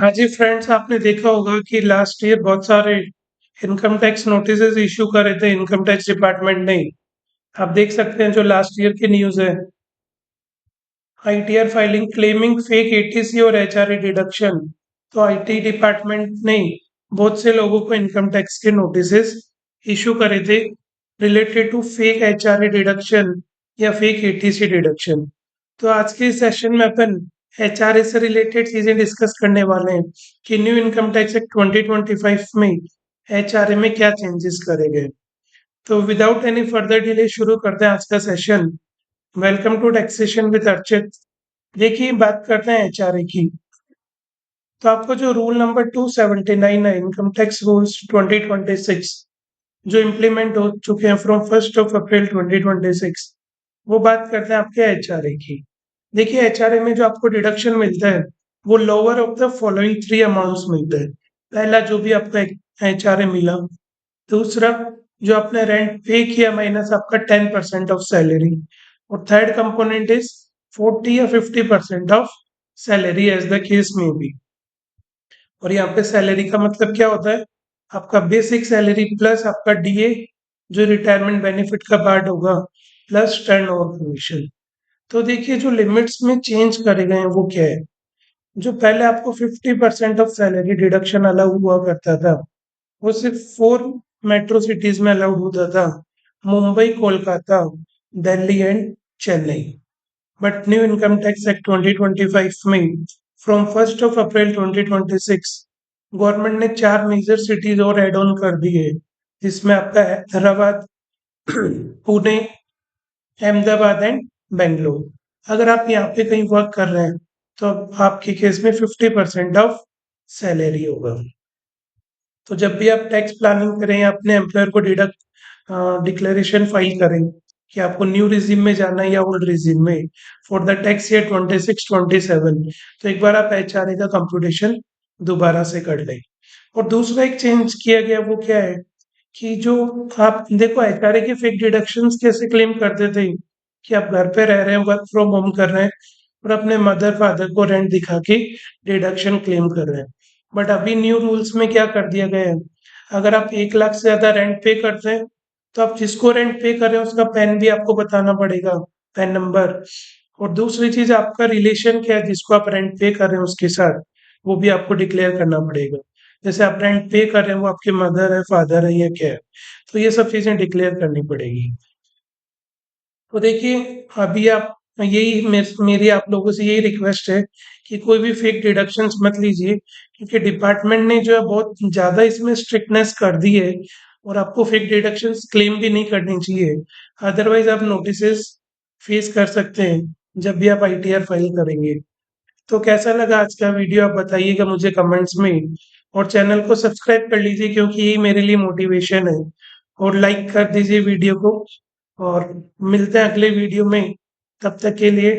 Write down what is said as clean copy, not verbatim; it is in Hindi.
हाँ जी फ्रेंड्स, आपने देखा होगा कि लास्ट ईयर बहुत सारे इनकम टैक्स नोटिसेस इशू करे थे इनकम टैक्स डिपार्टमेंट ने। आप देख सकते हैं जो लास्ट ईयर की न्यूज़ है। ITR filing claiming fake eighty C और एचआरए डिडक्शन। तो आईटी डिपार्टमेंट ने बहुत से लोगों को इनकम टैक्स के नोटिसेस इशू करे थे related to fake HRA deduction या फेक एटीसी डिडक्शन। तो आज के सेशन में अपन एचआरए से रिलेटेड चीजें डिस्कस करने वाले हैं कि न्यू इनकम टैक्स एक्ट 2025 में एचआरए में क्या चेंजेस करे गए। तो विदाउट एनी फर्दर डिले शुरू करते हैं आज का session. Welcome to taxation with Archit. देखिए, बात करते हैं एचआरए की। तो आपको जो रूल नंबर 279 है, इनकम टैक्स रूल्स 2026, जो इम्प्लीमेंट हो चुके हैं फ्रॉम 1 अप्रैल 2026, वो बात करते हैं आपके एचआरए की। देखिए, एचआरए में जो आपको डिडक्शन मिलता है वो lower of the following three amounts मिलते हैं। पहला, जो भी आपका एचआरए मिला। दूसरा, जो आपने रेंट पे किया माइनस आपका 10% ऑफ सैलरी। और थर्ड कंपोनेंट इज 40 या 50% of salary as the case में बी। और यहाँ पे सैलरी का मतलब क्या होता है? आपका बेसिक सैलरी प्लस आपका डीए, जो रिटायरमेंट बेनिफिट का पार्ट होगा, प्लस टर्न ओवर कमीशन। तो देखिए, जो लिमिट्स में चेंज करे गए हैं वो क्या है। जो पहले आपको 50% ऑफ सैलरी डिडक्शन अलाउ हुआ करता था, वो सिर्फ 4 मेट्रो सिटीज में अलाउड होता था: Mumbai, Kolkata, Delhi and Chennai. But new income tax act 2025 में फ्रॉम 1 अप्रैल 2026 गवर्नमेंट ने 4 मेजर सिटीज और एड ऑन कर दी है, जिसमें आपका हैदराबाद, पुणे, अहमदाबाद एंड बेंगलोर। अगर आप यहाँ पे कहीं वर्क कर रहे हैं तो आपके केस में 50% ऑफ सैलरी होगा। तो जब भी आप टैक्स प्लानिंग करें या अपने एम्प्लॉयर को डिक्लेरेशन फाइल करें कि आपको न्यू रिजीम में जाना है या ओल्ड रिजीम में फॉर द टैक्स ईयर 26-27, तो एक बार आप एचआरए का कंप्यूटेशन दोबारा से कर लें। और दूसरा एक चेंज किया गया वो क्या है कि जो आप देखो, एचआरए के फेक डिडक्शंस कैसे क्लेम करते थे कि आप घर पे रह रहे हैं, वर्क फ्रॉम होम कर रहे हैं और अपने मदर फादर को रेंट दिखा के डिडक्शन क्लेम कर रहे हैं। बट अभी न्यू रूल्स में क्या कर दिया गया है, अगर आप 1 लाख से ज्यादा रेंट पे करते हैं तो आप जिसको रेंट पे कर रहे हैं उसका पैन भी आपको बताना पड़ेगा, पैन नंबर। और दूसरी चीज, आपका रिलेशन क्या है जिसको आप रेंट पे कर रहे हैं उसके साथ, वो भी आपको डिक्लेयर करना पड़ेगा। जैसे आप रेंट पे कर रहे हैं वो आपके मदर है, फादर है या क्या है, तो ये सब चीजें डिक्लेयर करनी पड़ेगी। तो देखिए, अभी आप यही मेरी आप लोगों से यही रिक्वेस्ट है कि कोई भी फेक डिडक्शंस मत लीजिए, क्योंकि डिपार्टमेंट ने जो है बहुत ज़्यादा इसमें स्ट्रिक्टनेस कर दी है और आपको फेक डिडक्शंस क्लेम भी नहीं करनी चाहिए। अदरवाइज आप नोटिसेस फेस कर सकते हैं जब भी आप आईटीआर फाइल करेंगे। तो कैसा लगा आज का वीडियो, आप बताइएगा मुझे कमेंट्स में। और चैनल को सब्सक्राइब कर लीजिए क्योंकि यही मेरे लिए मोटिवेशन है। और लाइक कर दीजिए वीडियो को। और मिलते हैं अगले वीडियो में। तब तक के लिए